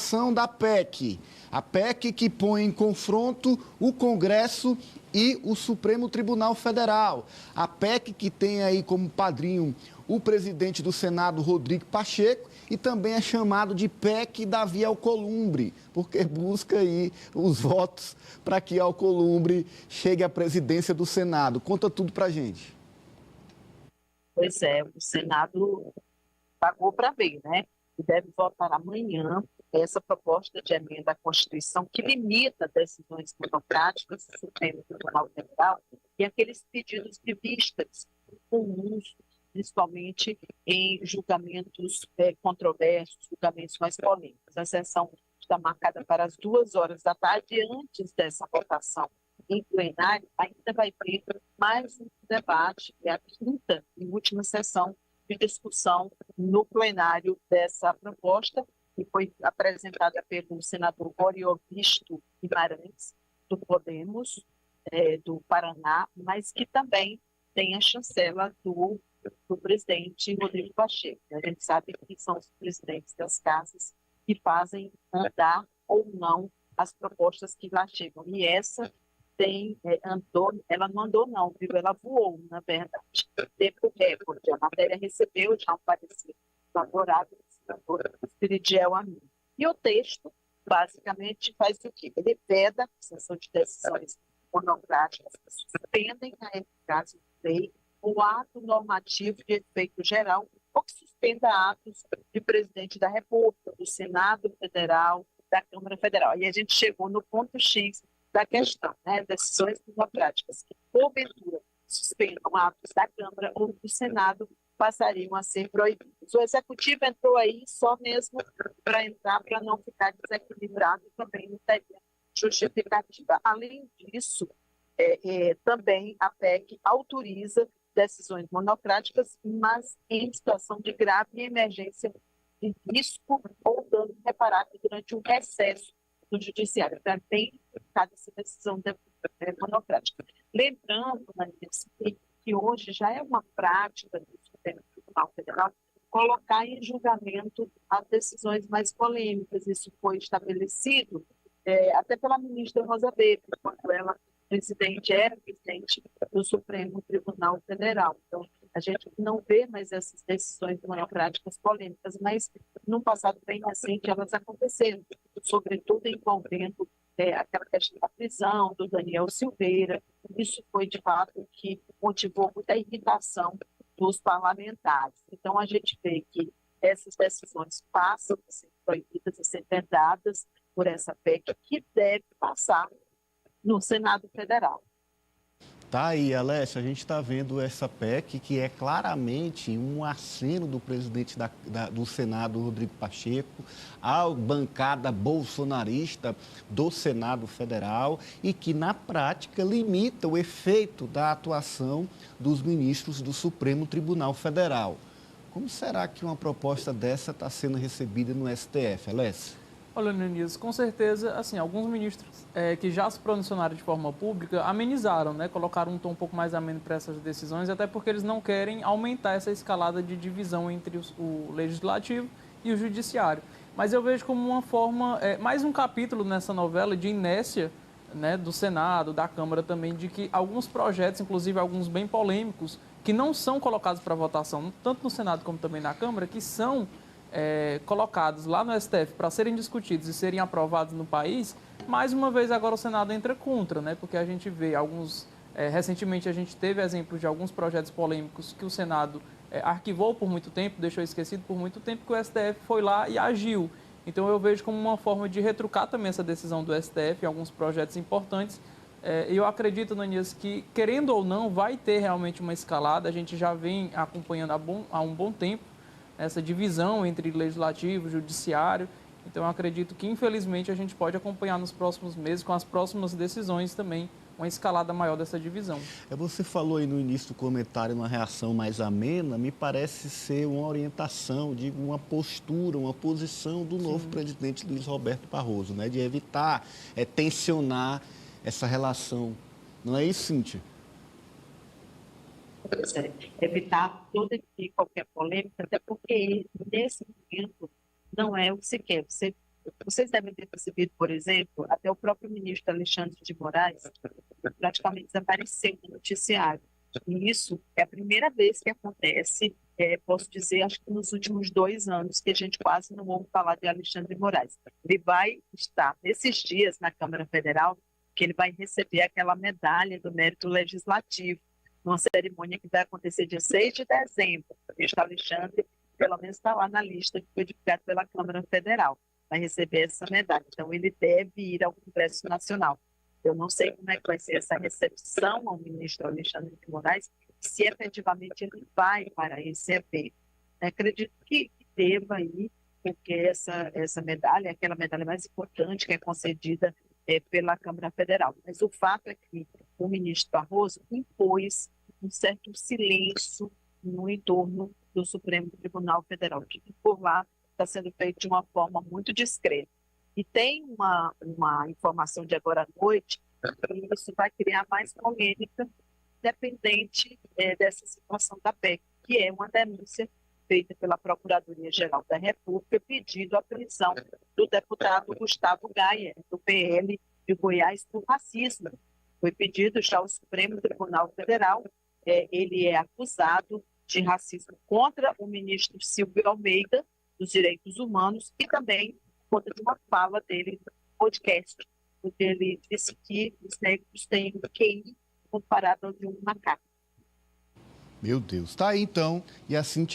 votação da PEC. A PEC que põe em confronto o Congresso e o Supremo Tribunal Federal. A PEC que tem aí como padrinho o presidente do Senado, Rodrigo Pacheco, e também é chamado de PEC Davi Alcolumbre, porque busca aí os votos para que Alcolumbre chegue à presidência do Senado. Conta tudo para a gente. Pois é, o Senado pagou para ver, né? E deve votar amanhã essa proposta de emenda à Constituição que limita decisões monocráticas do Supremo Tribunal Federal e aqueles pedidos de vistas comuns, principalmente em julgamentos controversos, julgamentos mais polêmicos. A sessão está marcada para as 2 horas da tarde e antes dessa votação em plenário ainda vai ter mais um debate, a quinta e última sessão de discussão no plenário dessa proposta, que foi apresentada pelo senador Oriovisto Guimarães, do Podemos, do Paraná, mas que também tem a chancela do presidente Rodrigo Pacheco. A gente sabe que são os presidentes das casas que fazem andar ou não as propostas que lá chegam. E essa ela não andou não, viu? Ela voou, na verdade. Tempo recorde. A matéria recebeu já um parecer favorável do senador Espiridiel Amin. E o texto, basicamente, faz o quê? Ele veda a sucessão de decisões monocráticas que suspendem a eficácia da lei, o ato normativo de efeito geral, ou que suspenda atos de presidente da República, do Senado Federal, da Câmara Federal. E a gente chegou no ponto X da questão, né? Decisões democráticas que, porventura, suspendam atos da Câmara ou do Senado, passariam a ser proibidos. O Executivo entrou aí só mesmo para entrar, para não ficar desequilibrado, e também não teria justificativa. Além disso, também a PEC autoriza decisões monocráticas, mas em situação de grave emergência de risco ou dano reparável durante um recesso do Judiciário. Também cada essa decisão monocrática. Lembrando, Vanessa, que hoje já é uma prática do Supremo Tribunal Federal colocar em julgamento as decisões mais polêmicas. Isso foi estabelecido até pela ministra Rosa Weber, quando ela era presidente do Supremo Tribunal Federal. Então, a gente não vê mais essas decisões monocráticas polêmicas, mas no passado bem recente elas aconteceram, sobretudo envolvendo aquela questão da prisão do Daniel Silveira. Isso foi, de fato, o que motivou muita irritação dos parlamentares. Então, a gente vê que essas decisões passam a ser proibidas, a ser vedadas por essa PEC, que deve passar no Senado Federal. Tá aí, Alessia, a gente está vendo essa PEC que é claramente um aceno do presidente do Senado, Rodrigo Pacheco, à bancada bolsonarista do Senado Federal e que, na prática, limita o efeito da atuação dos ministros do Supremo Tribunal Federal. Como será que uma proposta dessa está sendo recebida no STF, Alessia? Olha, Nenis, com certeza, assim, alguns ministros que já se posicionaram de forma pública amenizaram, né? Colocaram um tom um pouco mais ameno para essas decisões, até porque eles não querem aumentar essa escalada de divisão entre o legislativo e o judiciário. Mas eu vejo como uma forma, mais um capítulo nessa novela de inércia, né, do Senado, da Câmara também, de que alguns projetos, inclusive alguns bem polêmicos, que não são colocados para votação, tanto no Senado como também na Câmara, que são colocados lá no STF para serem discutidos e serem aprovados no país, mais uma vez agora o Senado entra contra, né? Porque a gente vê recentemente a gente teve exemplos de alguns projetos polêmicos que o Senado arquivou por muito tempo, deixou esquecido por muito tempo, que o STF foi lá e agiu. Então eu vejo como uma forma de retrucar também essa decisão do STF em alguns projetos importantes. Eu acredito, Nanias, que querendo ou não vai ter realmente uma escalada, a gente já vem acompanhando há um bom tempo essa divisão entre legislativo e judiciário. Então, eu acredito que, infelizmente, a gente pode acompanhar nos próximos meses, com as próximas decisões também, uma escalada maior dessa divisão. Você falou aí no início do comentário, uma reação mais amena, me parece ser uma orientação, digo, uma postura, uma posição do novo presidente Luiz Roberto Barroso, né, de evitar, tensionar essa relação. Não é isso, Cíntia? Evitar toda e qualquer polêmica, até porque nesse momento não é o que se quer. Você Vocês devem ter percebido, por exemplo, até o próprio ministro Alexandre de Moraes praticamente desapareceu do noticiário. E isso é a primeira vez que acontece, posso dizer, acho que nos últimos 2 anos, que a gente quase não ouve falar de Alexandre de Moraes. Ele vai estar nesses dias na Câmara Federal, que ele vai receber aquela medalha do mérito legislativo, numa cerimônia que vai acontecer dia 6 de dezembro. O ministro Alexandre, pelo menos, está lá na lista que foi divulgada pela Câmara Federal, vai receber essa medalha. Então, ele deve ir ao Congresso Nacional. Eu não sei como é que vai ser essa recepção ao ministro Alexandre de Moraes, se efetivamente ele vai para esse evento. Acredito que deva ir, porque essa medalha é aquela medalha mais importante que é concedida pela Câmara Federal. Mas o fato é que o ministro Barroso impôs um certo silêncio no entorno do Supremo Tribunal Federal, que por lá está sendo feito de uma forma muito discreta. E tem uma informação de agora à noite que isso vai criar mais polêmica, dependente dessa situação da PEC, que é uma denúncia feita pela Procuradoria-Geral da República, pedindo a prisão do deputado Gustavo Gaia, do PL de Goiás, por racismo. Foi pedido já ao Supremo Tribunal Federal, ele é acusado de racismo contra o ministro Silvio Almeida, dos Direitos Humanos, e também por conta de uma fala dele no podcast, porque ele disse que os negros têm um QI comparado ao de um macaco. Meu Deus, tá aí então, e assim